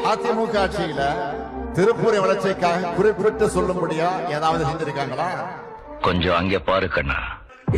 அதிமுக ஆட்சியில திருப்பூர் வளர்ச்சிக்காக குறிப்பிட்டு சொல்லும்படியா ஏதாவது செஞ்சிருக்காங்களா? கொஞ்சம் அங்கே பாரு கண்ணா.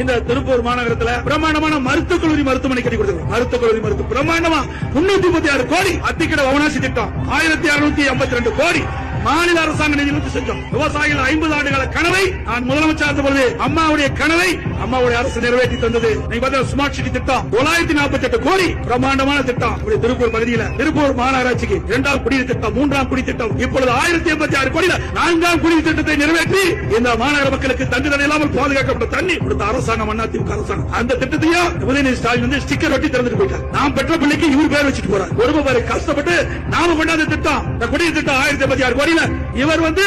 இந்த திருப்பூர் மாநகரத்துல பிரமாண்டமான மருத்துவக் கல்லூரி மருத்துவமனை கட்டி கொடுத்திருக்கோம். மருத்துவக் கல்லூரி மருத்துவ பிரமாண்டமா 336 கோடி. அத்திக்கட வவனாசி திட்டம் 1652 கோடி மாநில அரசாங்க நிதியிலிருந்து செஞ்சோம். விவசாயிகள் 50 ஆண்டுகால கனவை நான் முதலமைச்சர் பொழுது அம்மாவுடைய கனவை அம்மாவுடைய அரசு நிறைவேற்றி தந்தது. நீங்க பார்த்தா ஸ்மார்ட் சிட்டி திட்டம் 948 கோடி பிரமாண்டமான திட்டம். திருப்பூர் பகுதியில் திருப்பூர் மாநகராட்சிக்கு 2ஆம் குடிநீர் திட்டம், 3ஆம் குடி திட்டம், இப்பொழுது 1086 கோடியில் 4ஆம் குடிநீர் திட்டத்தை நிறைவேற்றி இந்த மாநகர மக்களுக்கு தங்குதடை இல்லாமல் பாதுகாக்கப்பட்ட தண்ணி கொடுத்த அரசாங்கம் அதிமுக அரசாங்கம். அந்த திட்டத்தையும் உதயநிதி ஸ்டாலின் வந்து ஸ்டிக்கர் ஒட்டி திறந்துட்டு போயிட்டார். நாம் பெற்ற பிள்ளைக்கு இவர் பேர் வச்சுட்டு போறார். ஒரு பேர் கஷ்டப்பட்டு நாம கொண்டாந்த திட்டம் இந்த குடிநீர் திட்டம் 1086 கோடி இவர் வந்து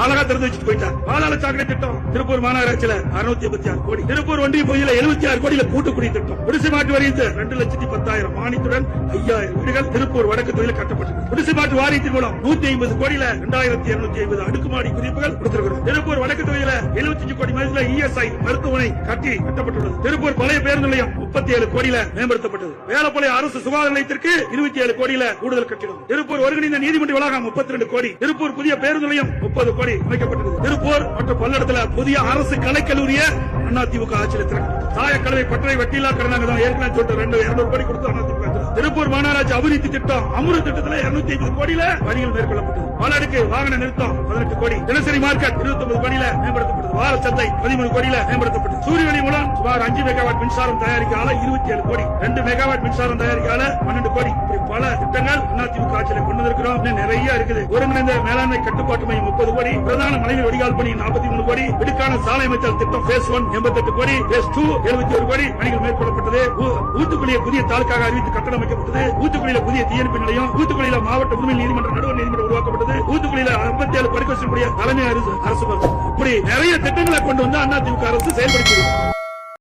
அழகா திறந்து வச்சுட்டு போயிட்டார். பாதாள சாக்கடை திட்டம் திருப்பூர் மாநகராட்சியில 686 கோடி. திருப்பூர் ஒன்றிய பகுதியில் 76 கோடியில கூட்டுக்குடி திட்டம். குடிசை மாற்று வாரியத்து 2,10,000 மானியத்துடன் 5000 வீடுகள் திருப்பூர் வடக்கு தொகுதியில் கட்டப்பட்டது. குடிசை மாற்று வாரியத்தின் மூலம் 150 கோடியில 2250 அடுக்குமாடி குடியிருப்புகள் கொடுத்திருக்கிறோம். திருப்பூர் வடக்கு தொகுதியில் 75 கோடி மதிப்புல ESI மருத்துவமனை கட்டப்பட்டுள்ளது. திருப்பூர் பழைய பேருந்து நிலையம் 37 கோடியில மேம்படுத்தப்பட்டது. வேலப்பள்ளி அரசு சுகாதார நிலையத்திற்கு 27 கோடியில கூடுதல் கட்டிடம். திருப்பூர் ஒருங்கிணைந்த நீதிமன்ற வளாகம் 32 கோடி. திருப்பூர் புதிய பேருந்து நிலையம் 30 கோடி அமைக்கப்பட்டது. திருப்பூர் மற்றும் பல்லடத்துல புதிய அரசு கலைக்கல்லூரிய அதிமுக ஆட்சியில் திறக்கப்பட்டது. சாயக்கலவை பற்றை வட்டியில்லா கடனாக ஏற்கனவே சொல்லிட்டு 200 கோடி கொடுத்து அதிமுக. திருப்பூர் மாநகராட்சி அபிவிருத்தி திட்டம் அமுரு திட்டத்தில் 250 கோடியில பணிகள் மேற்கொள்ளப்பட்டது. பலருக்கு வாகன நிறுத்தம் 18 கோடி. தினசரி மார்க்கெட் 29 கோடியில மேம்படுத்தப்பட்டது. வார சந்தை 13 கோடியில மேம்படுத்தப்பட்டது. சூரியவெளி மூலம் சுமார் 5 மெகாவாட் மின்சாரம் தயாரிக்கால 27 கோடி. 2 மெகாவாட் மின்சாரம் தயாரிக்கால 12 கோடி. பல திட்டங்கள் அதிமுக ஆட்சியில் கொண்டு வந்திருக்கிறோம். நிறைய இருக்குது. ஒருங்கிணைந்த மேலாண்மை கட்டுப்பாட்டு மையம் 30 கோடி. பிரதான மலையில் வடிகால் பணி 43 கோடி. விடுக்கான சாலை அமைச்சல் திட்டம் பேஸ் 1 88 கோடி. பேஸ் 2 71 கோடி. பணிகள் மேற்கொள்ளப்பட்டது. ஊத்துக்குளிய புதிய தாலுக்காக அறிவித்து கட்டடம் அமைக்கப்பட்டது. ஊத்துக்குளியில புதிய தீயணைப்பு நிலையம். ஊத்துக்குளியில மாவட்ட உரிமை நீதிமன்ற நடுவர் நீதிமன்றம் உருவாக்கப்பட்டது. ஊத்துக்குளியில 57 பரிசோதனை தலைமை அரசு இப்படி நிறைய திட்டங்களை கொண்டு வந்து அதிமுக அரசு செயல்படுத்தி